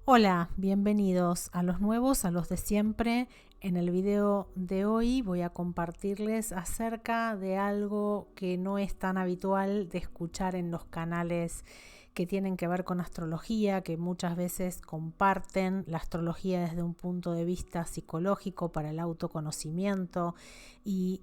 Hola, bienvenidos a los nuevos, a los de siempre. En el video de hoy voy a compartirles acerca de algo que no es tan habitual de escuchar en los canales que tienen que ver con astrología, que muchas veces comparten la astrología desde un punto de vista psicológico para el autoconocimiento y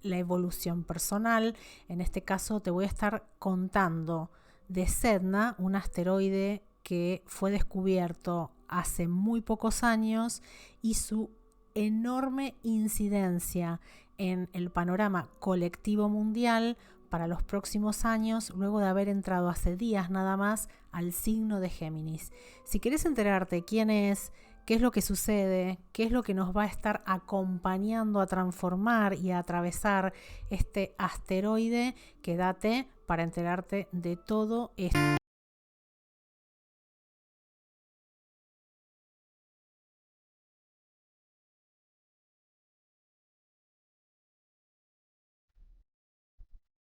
la evolución personal. En este caso te voy a estar contando de Sedna, un asteroide que fue descubierto hace muy pocos años y su enorme incidencia en el panorama colectivo mundial para los próximos años, luego de haber entrado hace días nada más al signo de Géminis. Si querés enterarte quién es, qué es lo que sucede, qué es lo que nos va a estar acompañando a transformar y a atravesar este asteroide, quédate para enterarte de todo esto.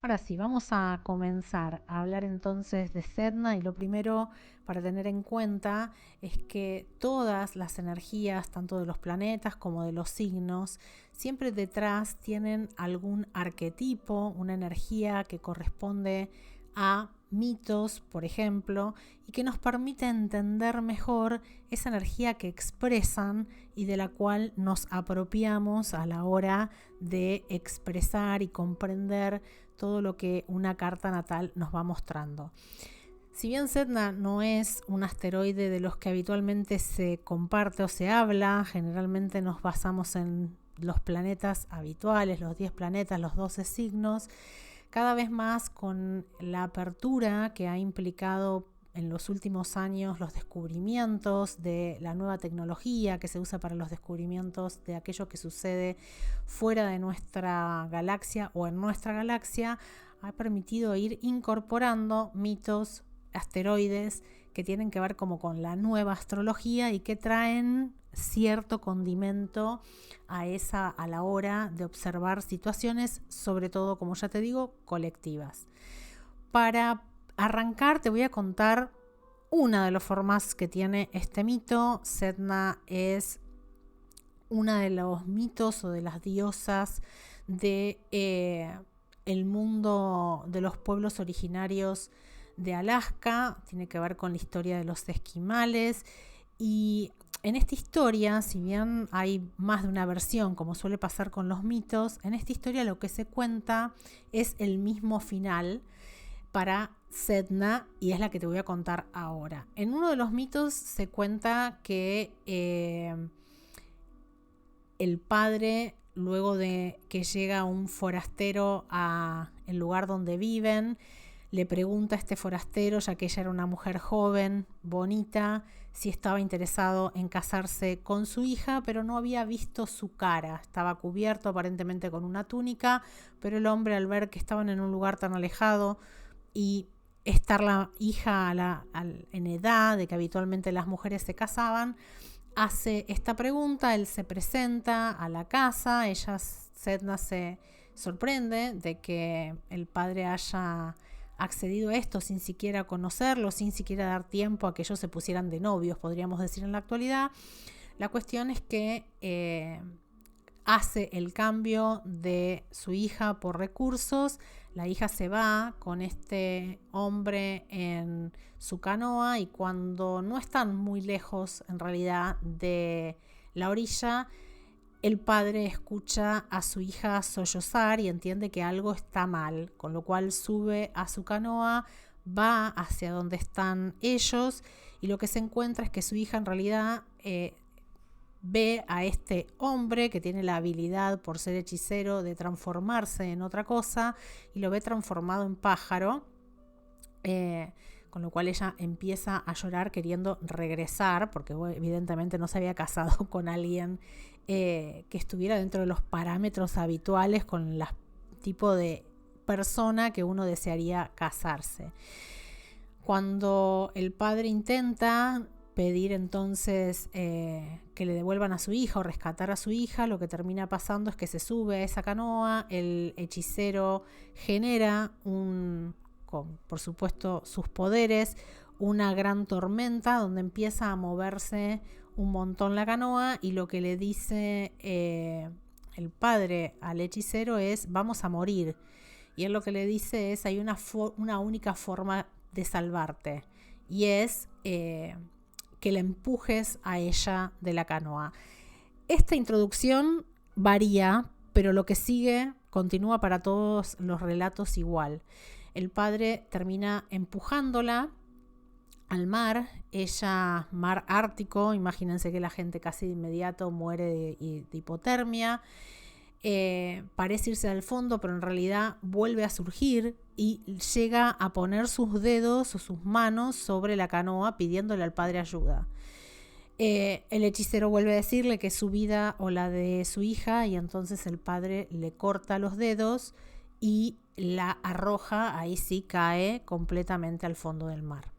Ahora sí, vamos a comenzar a hablar entonces de Sedna, y lo primero para tener en cuenta es que todas las energías, tanto de los planetas como de los signos, siempre detrás tienen algún arquetipo, una energía que corresponde a mitos, por ejemplo, y que nos permite entender mejor esa energía que expresan y de la cual nos apropiamos a la hora de expresar y comprender todo lo que una carta natal nos va mostrando. Si bien Sedna no es un asteroide de los que habitualmente se comparte o se habla, generalmente nos basamos en los planetas habituales, los 10 planetas, los 12 signos, cada vez más con la apertura que ha implicado en los últimos años los descubrimientos de la nueva tecnología que se usa para los descubrimientos de aquello que sucede fuera de nuestra galaxia o en nuestra galaxia, ha permitido ir incorporando mitos, asteroides que tienen que ver como con la nueva astrología y que traen cierto condimento a la hora de observar situaciones, sobre todo, como ya te digo, colectivas. Para arrancar te voy a contar una de los formas que tiene este mito. Sedna es una de los mitos o de las diosas de el mundo de los pueblos originarios de Alaska. Tiene que ver con la historia de los esquimales, y en esta historia, si bien hay más de una versión, como suele pasar con los mitos, en esta historia lo que se cuenta es el mismo final para Sedna, y es la que te voy a contar ahora. En uno de los mitos se cuenta que el padre, luego de que llega un forastero a el lugar donde viven, le pregunta a este forastero, ya que ella era una mujer joven, bonita, si estaba interesado en casarse con su hija, pero no había visto su cara. Estaba cubierto aparentemente con una túnica, pero el hombre, al ver que estaban en un lugar tan alejado y estar la hija en edad de que habitualmente las mujeres se casaban, hace esta pregunta. Él se presenta a la casa. Sedna se sorprende de que el padre haya accedido a esto sin siquiera conocerlo, sin siquiera dar tiempo a que ellos se pusieran de novios, podríamos decir en la actualidad. La cuestión es que hace el cambio de su hija por recursos. La hija se va con este hombre en su canoa, y cuando no están muy lejos en realidad de la orilla, el padre escucha a su hija sollozar y entiende que algo está mal, con lo cual sube a su canoa, va hacia donde están ellos, y lo que se encuentra es que su hija en realidad ve a este hombre que tiene la habilidad, por ser hechicero, de transformarse en otra cosa, y lo ve transformado en pájaro, con lo cual ella empieza a llorar queriendo regresar, porque evidentemente no se había casado con alguien que estuviera dentro de los parámetros habituales con el tipo de persona que uno desearía casarse. Cuando el padre intenta pedir entonces que le devuelvan a su hija o rescatar a su hija, lo que termina pasando es que se sube a esa canoa. El hechicero genera con, por supuesto, sus poderes, una gran tormenta donde empieza a moverse un montón la canoa y lo que le dice el padre al hechicero es: vamos a morir. Y él lo que le dice es: hay una única forma de salvarte, y es que le empujes a ella de la canoa. Esta introducción varía, pero lo que sigue continúa para todos los relatos igual. El padre termina empujándola al mar, ella, mar ártico, imagínense que la gente casi de inmediato muere de hipotermia. Parece irse al fondo, pero en realidad vuelve a surgir y llega a poner sus dedos o sus manos sobre la canoa pidiéndole al padre ayuda. El hechicero vuelve a decirle que es su vida o la de su hija, y entonces el padre le corta los dedos y la arroja, ahí sí cae completamente al fondo del mar.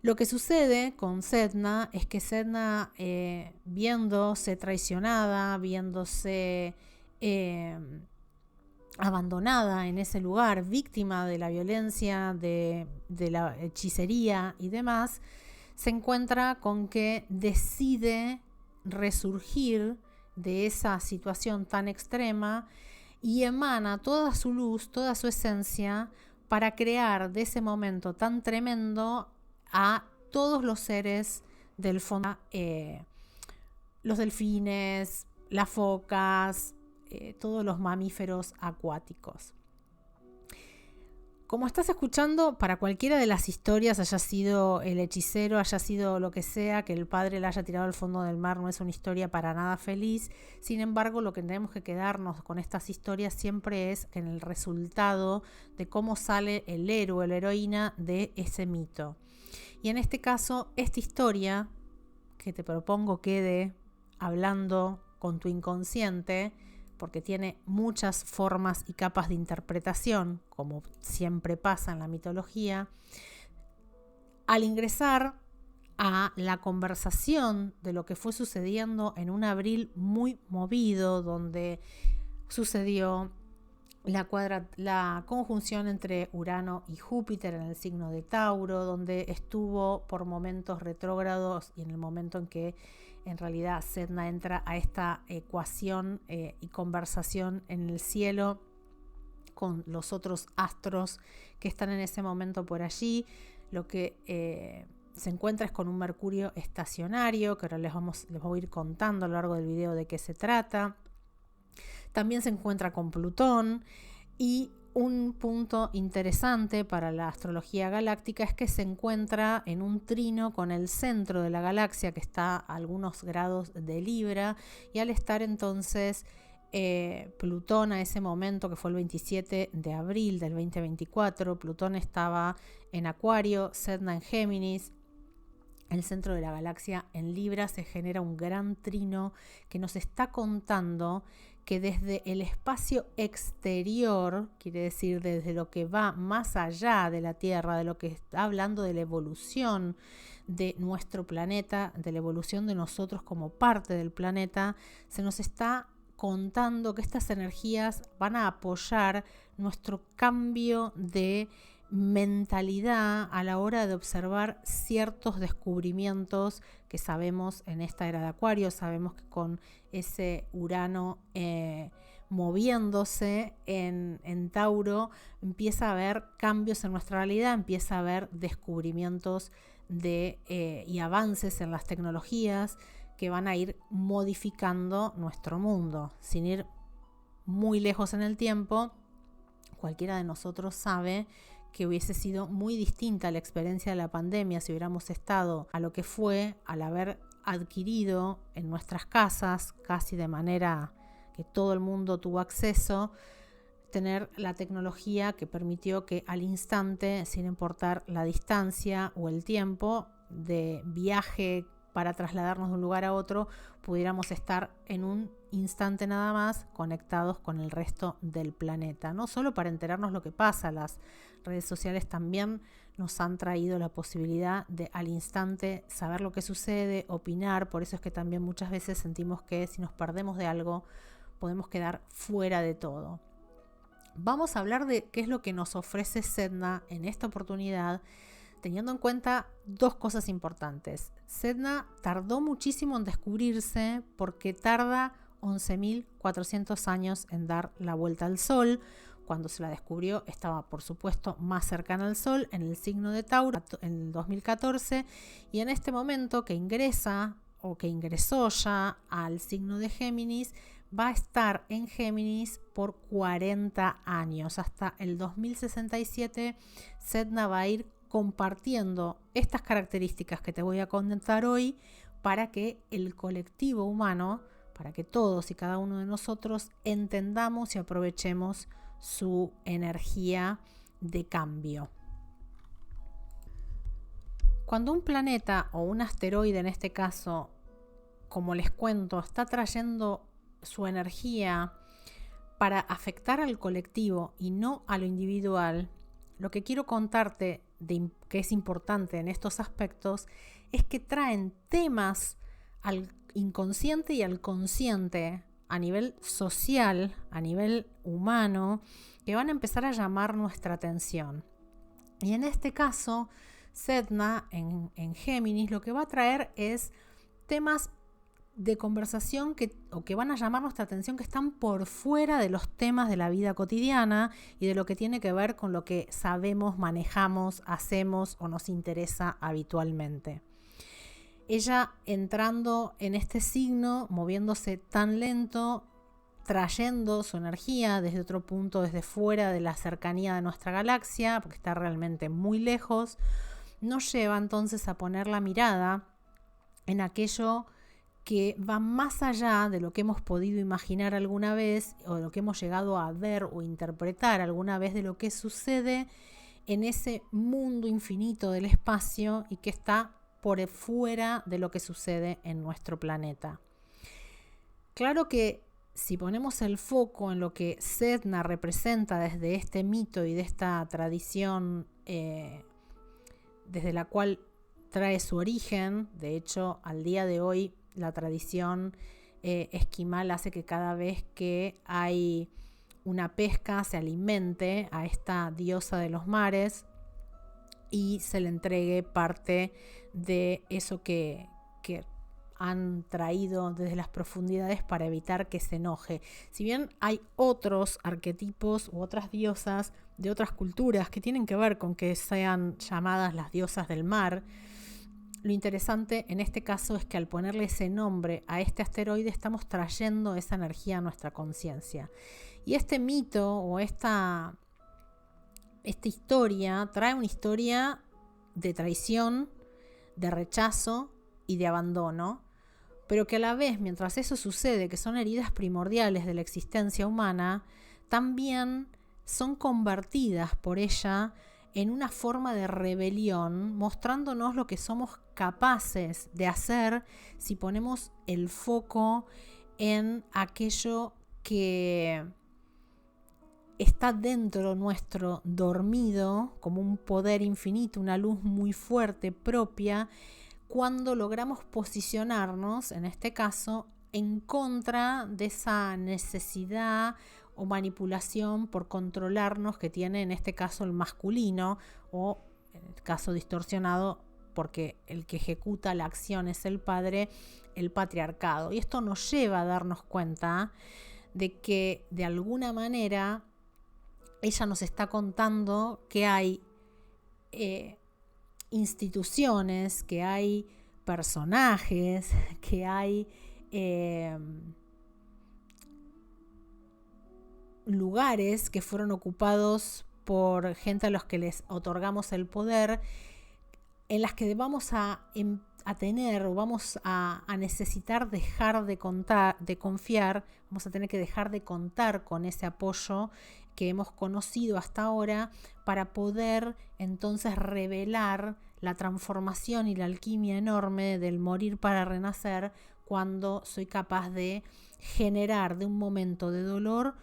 Lo que sucede con Sedna es que Sedna, viéndose traicionada, viéndose abandonada en ese lugar, víctima de la violencia, de la hechicería y demás, se encuentra con que decide resurgir de esa situación tan extrema y emana toda su luz, toda su esencia, para crear de ese momento tan tremendo a todos los seres del fondo, los delfines, las focas, todos los mamíferos acuáticos. Como estás escuchando, para cualquiera de las historias, haya sido el hechicero, haya sido lo que sea, que el padre la haya tirado al fondo del mar, no es una historia para nada feliz. Sin embargo, lo que tenemos que quedarnos con estas historias siempre es en el resultado de cómo sale el héroe o la heroína de ese mito. Y en este caso, esta historia que te propongo quede hablando con tu inconsciente, porque tiene muchas formas y capas de interpretación, como siempre pasa en la mitología. Al ingresar a la conversación de lo que fue sucediendo en un abril muy movido, donde sucedió la conjunción entre Urano y Júpiter en el signo de Tauro, donde estuvo por momentos retrógrados, y en el momento en que en realidad Sedna entra a esta ecuación y conversación en el cielo con los otros astros que están en ese momento por allí, lo que se encuentra es con un Mercurio estacionario, que ahora les voy a ir contando a lo largo del video de qué se trata. También se encuentra con Plutón, y un punto interesante para la astrología galáctica es que se encuentra en un trino con el centro de la galaxia, que está a algunos grados de Libra, y al estar entonces Plutón a ese momento, que fue el 27 de abril del 2024, Plutón estaba en Acuario, Sedna en Géminis, el centro de la galaxia en Libra, se genera un gran trino que nos está contando que desde el espacio exterior, quiere decir desde lo que va más allá de la Tierra, de lo que está hablando de la evolución de nuestro planeta, de la evolución de nosotros como parte del planeta, se nos está contando que estas energías van a apoyar nuestro cambio de mentalidad a la hora de observar ciertos descubrimientos que sabemos en esta era de Acuario. Sabemos que con ese Urano moviéndose en Tauro, empieza a haber cambios en nuestra realidad, empieza a haber descubrimientos y avances en las tecnologías que van a ir modificando nuestro mundo. Sin ir muy lejos en el tiempo, cualquiera de nosotros sabe que hubiese sido muy distinta la experiencia de la pandemia si hubiéramos estado a lo que fue al haber adquirido en nuestras casas, casi de manera que todo el mundo tuvo acceso, tener la tecnología que permitió que al instante, sin importar la distancia o el tiempo de viaje para trasladarnos de un lugar a otro, pudiéramos estar en un instante nada más conectados con el resto del planeta. No solo para enterarnos lo que pasa, las redes sociales también nos han traído la posibilidad de al instante saber lo que sucede, opinar. Por eso es que también muchas veces sentimos que si nos perdemos de algo podemos quedar fuera de todo. Vamos a hablar de qué es lo que nos ofrece Sedna en esta oportunidad, teniendo en cuenta dos cosas importantes. Sedna tardó muchísimo en descubrirse porque tarda 11.400 años en dar la vuelta al Sol. Cuando se la descubrió estaba, por supuesto, más cercana al Sol, en el signo de Tauro, en el 2014, y en este momento que ingresa o que ingresó ya al signo de Géminis, va a estar en Géminis por 40 años. Hasta el 2067, Sedna va a ir compartiendo estas características que te voy a contar hoy para que el colectivo humano, para que todos y cada uno de nosotros entendamos y aprovechemos su energía de cambio. Cuando un planeta o un asteroide, en este caso, como les cuento, está trayendo su energía para afectar al colectivo y no a lo individual, lo que quiero contarte que es importante en estos aspectos es que traen temas al inconsciente y al consciente a nivel social, a nivel humano, que van a empezar a llamar nuestra atención. Y en este caso, Sedna en Géminis lo que va a traer es temas de conversación que van a llamar nuestra atención, que están por fuera de los temas de la vida cotidiana y de lo que tiene que ver con lo que sabemos, manejamos, hacemos o nos interesa habitualmente. Ella entrando en este signo, moviéndose tan lento, trayendo su energía desde otro punto, desde fuera de la cercanía de nuestra galaxia, porque está realmente muy lejos, nos lleva entonces a poner la mirada en aquello que va más allá de lo que hemos podido imaginar alguna vez o de lo que hemos llegado a ver o interpretar alguna vez de lo que sucede en ese mundo infinito del espacio y que está por fuera de lo que sucede en nuestro planeta. Claro que si ponemos el foco en lo que Sedna representa desde este mito y de esta tradición desde la cual trae su origen, de hecho al día de hoy la tradición esquimal hace que cada vez que hay una pesca se alimente a esta diosa de los mares y se le entregue parte de eso que han traído desde las profundidades para evitar que se enoje. Si bien hay otros arquetipos u otras diosas de otras culturas que tienen que ver con que sean llamadas las diosas del mar, lo interesante en este caso es que al ponerle ese nombre a este asteroide estamos trayendo esa energía a nuestra conciencia. Y este mito o esta historia trae una historia de traición, de rechazo y de abandono, pero que a la vez, mientras eso sucede, que son heridas primordiales de la existencia humana, también son convertidas por ella en una forma de rebelión, mostrándonos lo que somos capaces de hacer si ponemos el foco en aquello que está dentro nuestro dormido, como un poder infinito, una luz muy fuerte propia, cuando logramos posicionarnos, en este caso, en contra de esa necesidad o manipulación por controlarnos que tiene en este caso el masculino, o en el caso distorsionado porque el que ejecuta la acción es el padre, el patriarcado. Y esto nos lleva a darnos cuenta de que de alguna manera ella nos está contando que hay instituciones, que hay personajes, que hay lugares que fueron ocupados por gente a los que les otorgamos el poder, en las que vamos a tener o vamos a necesitar dejar de confiar, vamos a tener que dejar de contar con ese apoyo que hemos conocido hasta ahora para poder entonces revelar la transformación y la alquimia enorme del morir para renacer, cuando soy capaz de generar de un momento de dolor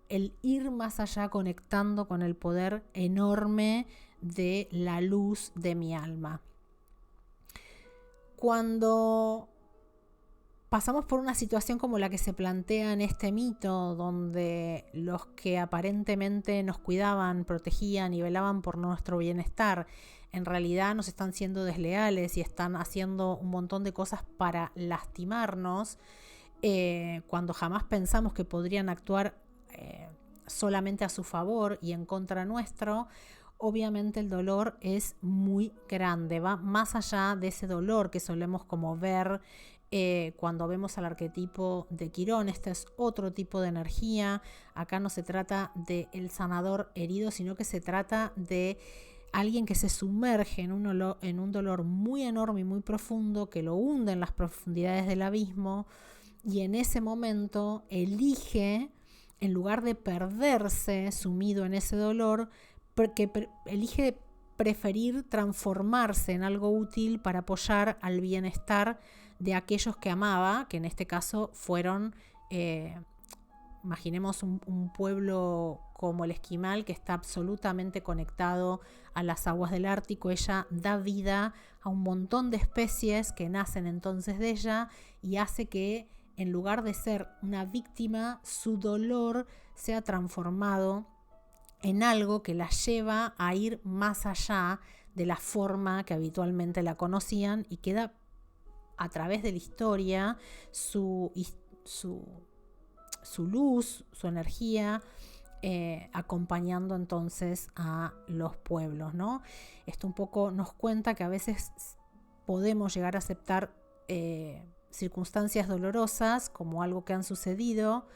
el ir más allá, conectando con el poder enorme de la luz de mi alma. Cuando pasamos por una situación como la que se plantea en este mito, donde los que aparentemente nos cuidaban, protegían y velaban por nuestro bienestar, en realidad nos están siendo desleales y están haciendo un montón de cosas para lastimarnos, cuando jamás pensamos que podrían actuar solamente a su favor y en contra nuestro. Obviamente el dolor es muy grande, va más allá de ese dolor que solemos como ver cuando vemos al arquetipo de Quirón. Este es otro tipo de energía. Acá no se trata del sanador herido, sino que se trata de alguien que se sumerge en un dolor muy enorme y muy profundo, que lo hunde en las profundidades del abismo, y en ese momento elige, en lugar de perderse sumido en ese dolor, elige preferir transformarse en algo útil para apoyar al bienestar de aquellos que amaba, que en este caso fueron, imaginemos un pueblo como el esquimal, que está absolutamente conectado a las aguas del Ártico. Ella da vida a un montón de especies que nacen entonces de ella, y hace que, en lugar de ser una víctima, su dolor sea transformado en algo que la lleva a ir más allá de la forma que habitualmente la conocían, y queda a través de la historia su luz, su energía, acompañando entonces a los pueblos, ¿no? Esto un poco nos cuenta que a veces podemos llegar a aceptar circunstancias dolorosas como algo que han sucedido,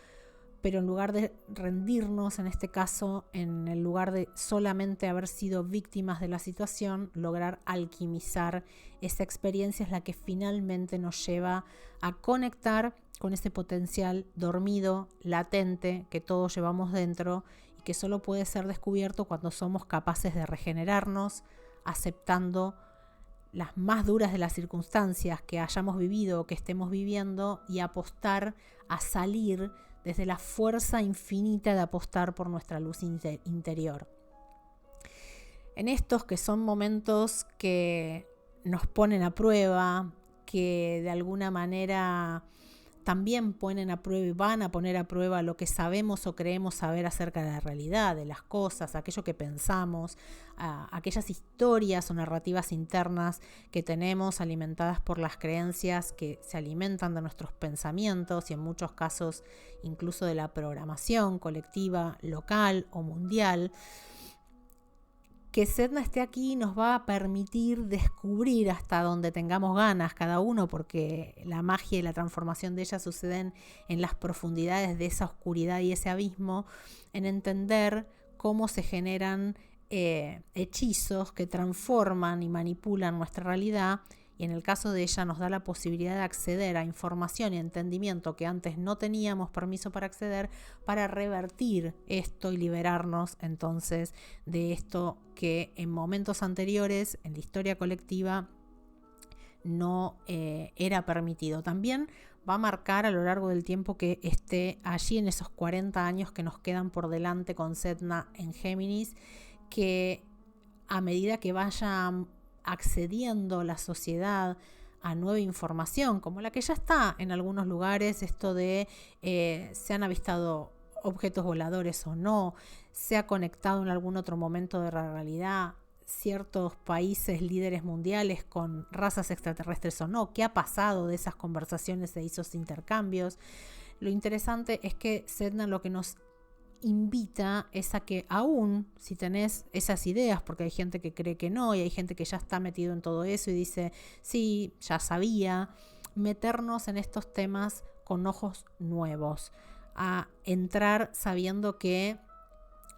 pero en lugar de rendirnos, en este caso, en el lugar de solamente haber sido víctimas de la situación, lograr alquimizar esa experiencia es la que finalmente nos lleva a conectar con ese potencial dormido, latente, que todos llevamos dentro y que solo puede ser descubierto cuando somos capaces de regenerarnos, aceptando las más duras de las circunstancias que hayamos vivido o que estemos viviendo, y apostar a salir desde la fuerza infinita de apostar por nuestra luz interior. En estos que son momentos que nos ponen a prueba, que de alguna manera también ponen a prueba y van a poner a prueba lo que sabemos o creemos saber acerca de la realidad, de las cosas, aquello que pensamos, aquellas historias o narrativas internas que tenemos alimentadas por las creencias que se alimentan de nuestros pensamientos, y en muchos casos incluso de la programación colectiva, local o mundial. Que Sedna esté aquí nos va a permitir descubrir hasta donde tengamos ganas cada uno, porque la magia y la transformación de ella suceden en las profundidades de esa oscuridad y ese abismo, en entender cómo se generan hechizos que transforman y manipulan nuestra realidad. Y en el caso de ella nos da la posibilidad de acceder a información y entendimiento que antes no teníamos permiso para acceder, para revertir esto y liberarnos entonces de esto que en momentos anteriores en la historia colectiva no era permitido. También va a marcar a lo largo del tiempo que esté allí, en esos 40 años que nos quedan por delante con Sedna en Géminis, que a medida que vaya accediendo la sociedad a nueva información, como la que ya está en algunos lugares, esto de se han avistado objetos voladores o no, se ha conectado en algún otro momento de la realidad ciertos países líderes mundiales con razas extraterrestres o no, qué ha pasado de esas conversaciones, de esos intercambios. Lo interesante es que Sedna lo que nos invita es a que, aún si tenés esas ideas, porque hay gente que cree que no, y hay gente que ya está metido en todo eso y dice, sí, ya sabía, meternos en estos temas con ojos nuevos, a entrar sabiendo que,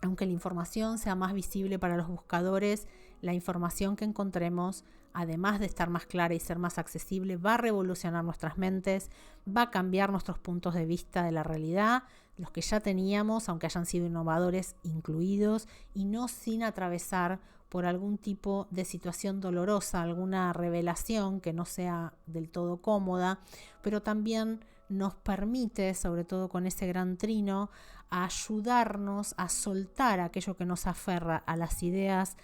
aunque la información sea más visible para los buscadores, la información que encontremos, además de estar más clara y ser más accesible, va a revolucionar nuestras mentes, va a cambiar nuestros puntos de vista de la realidad, los que ya teníamos, aunque hayan sido innovadores, incluidos, y no sin atravesar por algún tipo de situación dolorosa, alguna revelación que no sea del todo cómoda, pero también nos permite, sobre todo con ese gran trino, a ayudarnos a soltar aquello que nos aferra a las ideas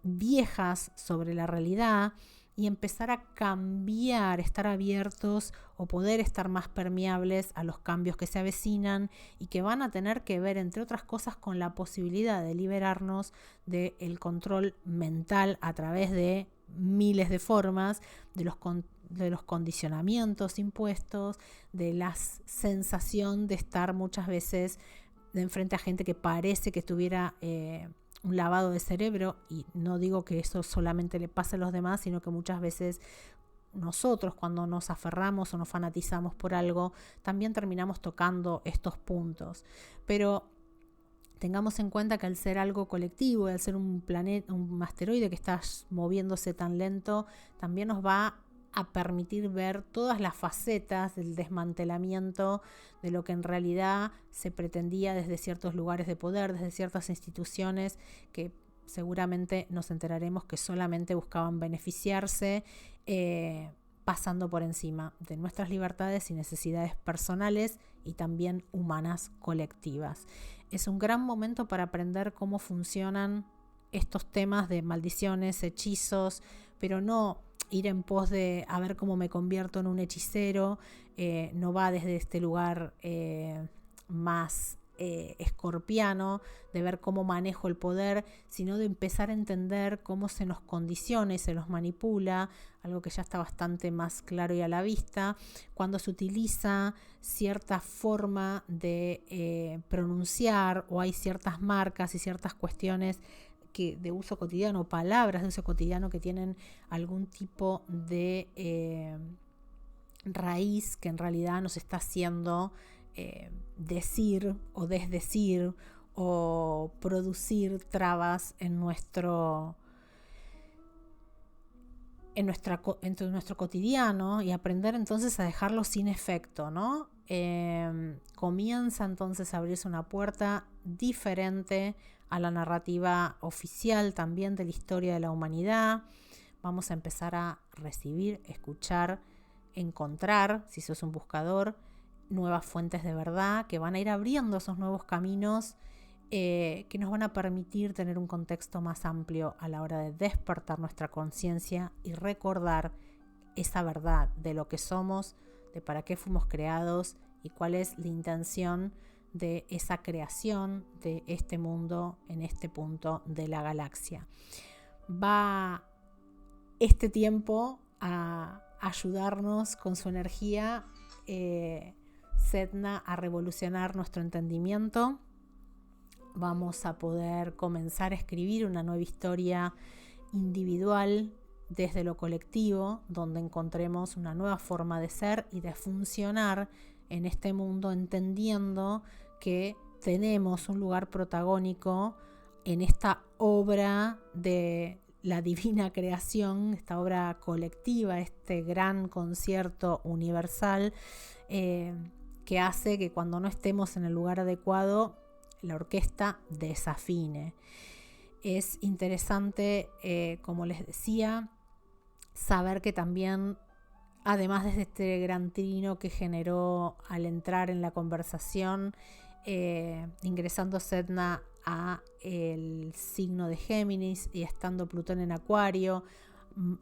viejas sobre la realidad, y empezar a cambiar, estar abiertos o poder estar más permeables a los cambios que se avecinan y que van a tener que ver, entre otras cosas, con la posibilidad de liberarnos del control mental a través de miles de formas, de los condicionamientos impuestos, de la sensación de estar muchas veces de enfrente a gente que parece que tuviera un lavado de cerebro, y no digo que eso solamente le pase a los demás, sino que muchas veces nosotros, cuando nos aferramos o nos fanatizamos por algo, también terminamos tocando estos puntos. Pero tengamos en cuenta que al ser algo colectivo, al ser un planeta, un asteroide que está moviéndose tan lento, también nos va a permitir ver todas las facetas del desmantelamiento de lo que en realidad se pretendía desde ciertos lugares de poder, desde ciertas instituciones que seguramente nos enteraremos que solamente buscaban beneficiarse, pasando por encima de nuestras libertades y necesidades personales y también humanas colectivas. Es un gran momento para aprender cómo funcionan estos temas de maldiciones, hechizos, pero no ir en pos de a ver cómo me convierto en un hechicero. No va desde este lugar más escorpiano, de ver cómo manejo el poder, sino de empezar a entender cómo se nos condiciona y se nos manipula, algo que ya está bastante más claro y a la vista, cuando se utiliza cierta forma de pronunciar, o hay ciertas marcas y ciertas cuestiones de uso cotidiano, palabras de uso cotidiano que tienen algún tipo de raíz que en realidad nos está haciendo decir o desdecir o producir trabas en nuestro cotidiano, y aprender entonces a dejarlo sin efecto, ¿no? Comienza entonces a abrirse una puerta diferente a la narrativa oficial también de la historia de la humanidad. Vamos a empezar a recibir, escuchar, encontrar, si sos un buscador, nuevas fuentes de verdad que van a ir abriendo esos nuevos caminos que nos van a permitir tener un contexto más amplio a la hora de despertar nuestra conciencia y recordar esa verdad de lo que somos, de para qué fuimos creados y cuál es la intención de esa creación de este mundo en este punto de la galaxia. Va este tiempo a ayudarnos con su energía, Sedna, a revolucionar nuestro entendimiento. Vamos a poder comenzar a escribir una nueva historia individual desde lo colectivo, donde encontremos una nueva forma de ser y de funcionar en este mundo, entendiendo que tenemos un lugar protagónico en esta obra de la divina creación, esta obra colectiva, este gran concierto universal que hace que cuando no estemos en el lugar adecuado, la orquesta desafine. Es interesante, como les decía, saber que también, además de este gran trino que generó al entrar en la conversación, ingresando Sedna a el signo de Géminis y estando Plutón en Acuario,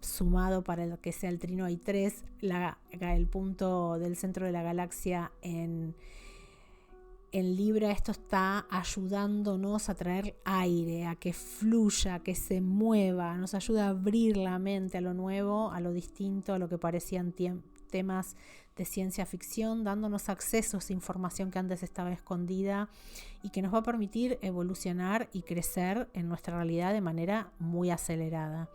sumado para el que sea el trino hay 3, el punto del centro de la galaxia en Libra. Esto está ayudándonos a traer aire, a que fluya, a que se mueva, nos ayuda a abrir la mente a lo nuevo, a lo distinto, a lo que parecían temas de ciencia ficción, dándonos accesos a información que antes estaba escondida y que nos va a permitir evolucionar y crecer en nuestra realidad de manera muy acelerada.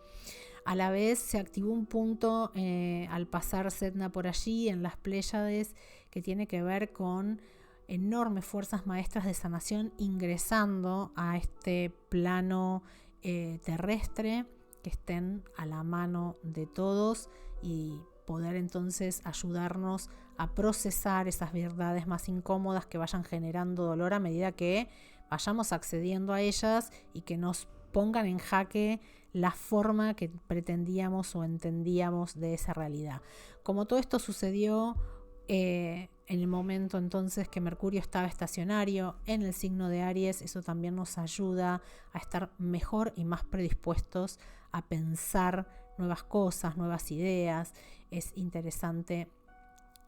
A la vez se activó un punto al pasar Sedna por allí en las Pléyades que tiene que ver con enormes fuerzas maestras de sanación ingresando a este plano terrestre, que estén a la mano de todos y poder entonces ayudarnos a procesar esas verdades más incómodas que vayan generando dolor a medida que vayamos accediendo a ellas y que nos pongan en jaque la forma que pretendíamos o entendíamos de esa realidad. Como todo esto sucedió en el momento entonces que Mercurio estaba estacionario en el signo de Aries, eso también nos ayuda a estar mejor y más predispuestos a pensar nuevas cosas, nuevas ideas. Es interesante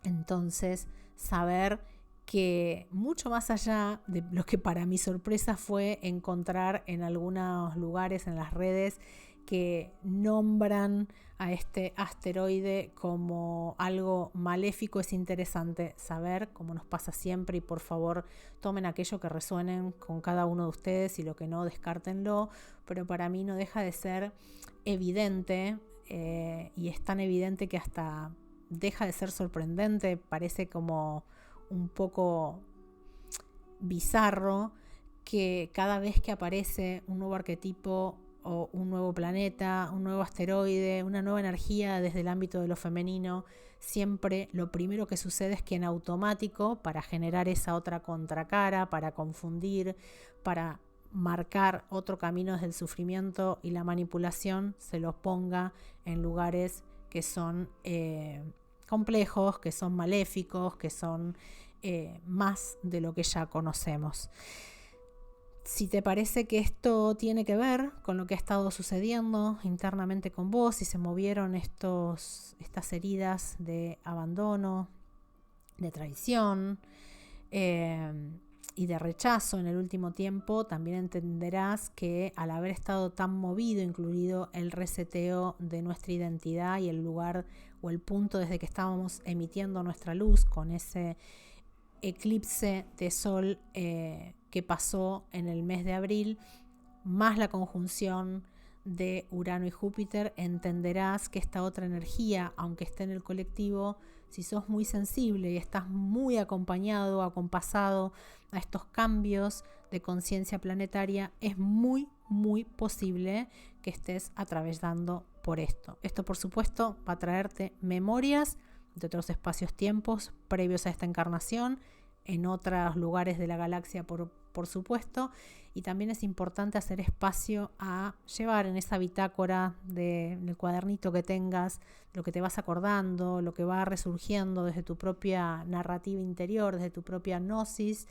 entonces saber que mucho más allá de lo que para mi sorpresa fue encontrar en algunos lugares en las redes que nombran a este asteroide como algo maléfico, es interesante saber, como nos pasa siempre, y por favor tomen aquello que resuenen con cada uno de ustedes y lo que no, descártenlo, pero para mí no deja de ser evidente, y es tan evidente que hasta deja de ser sorprendente, parece como un poco bizarro que cada vez que aparece un nuevo arquetipo o un nuevo planeta, un nuevo asteroide, una nueva energía desde el ámbito de lo femenino, siempre lo primero que sucede es que en automático, para generar esa otra contracara, para confundir, para marcar otro camino desde el sufrimiento y la manipulación, se los ponga en lugares que son complejos, que son maléficos, que son más de lo que ya conocemos. Si te parece que esto tiene que ver con lo que ha estado sucediendo internamente con vos, si se movieron estas heridas de abandono, de traición y de rechazo en el último tiempo, también entenderás que al haber estado tan movido, incluido el reseteo de nuestra identidad y el lugar o el punto desde que estábamos emitiendo nuestra luz con ese eclipse de sol que pasó en el mes de abril, más la conjunción de Urano y Júpiter, entenderás que esta otra energía, aunque esté en el colectivo, si sos muy sensible y estás muy acompañado, acompasado a estos cambios de conciencia planetaria, es muy, muy posible que estés atravesando por esto. Esto, por supuesto, va a traerte memorias de otros espacios-tiempos previos a esta encarnación, en otros lugares de la galaxia, por supuesto, y también es importante hacer espacio a llevar en esa bitácora en el cuadernito que tengas, lo que te vas acordando, lo que va resurgiendo desde tu propia narrativa interior, desde tu propia gnosis,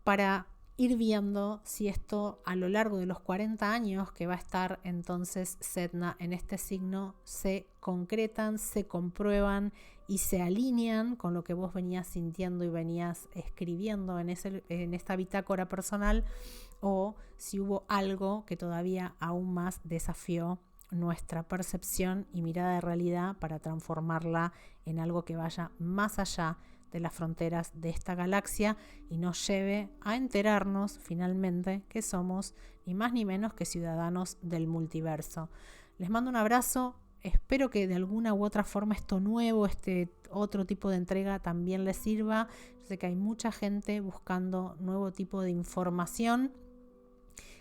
para ir viendo si esto a lo largo de los 40 años que va a estar entonces Sedna en este signo se concretan, se comprueban y se alinean con lo que vos venías sintiendo y venías escribiendo en esta bitácora personal, o si hubo algo que todavía aún más desafió nuestra percepción y mirada de realidad para transformarla en algo que vaya más allá de las fronteras de esta galaxia y nos lleve a enterarnos finalmente que somos ni más ni menos que ciudadanos del multiverso. Les mando un abrazo, espero que de alguna u otra forma esto nuevo, este otro tipo de entrega también les sirva. Yo sé que hay mucha gente buscando nuevo tipo de información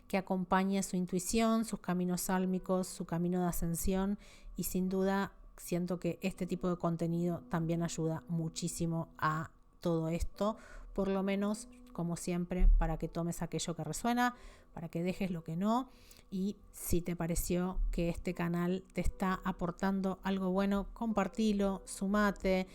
que acompañe su intuición, sus caminos álmicos, su camino de ascensión, y sin duda siento que este tipo de contenido también ayuda muchísimo a todo esto, por lo menos, como siempre, para que tomes aquello que resuena, para que dejes lo que no, y si te pareció que este canal te está aportando algo bueno, compartilo, sumate.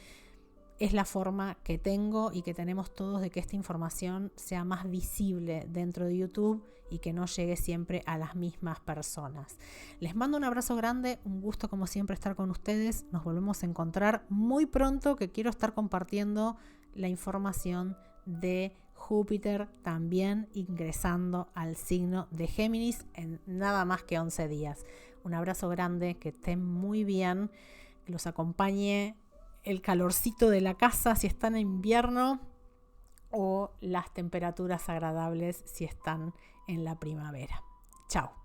Es la forma que tengo y que tenemos todos de que esta información sea más visible dentro de YouTube y que no llegue siempre a las mismas personas. Les mando un abrazo grande, un gusto como siempre estar con ustedes. Nos volvemos a encontrar muy pronto, que quiero estar compartiendo la información de Júpiter también ingresando al signo de Géminis en nada más que 11 días. Un abrazo grande, que estén muy bien, que los acompañe el calorcito de la casa si están en invierno, o las temperaturas agradables si están en la primavera. Chao.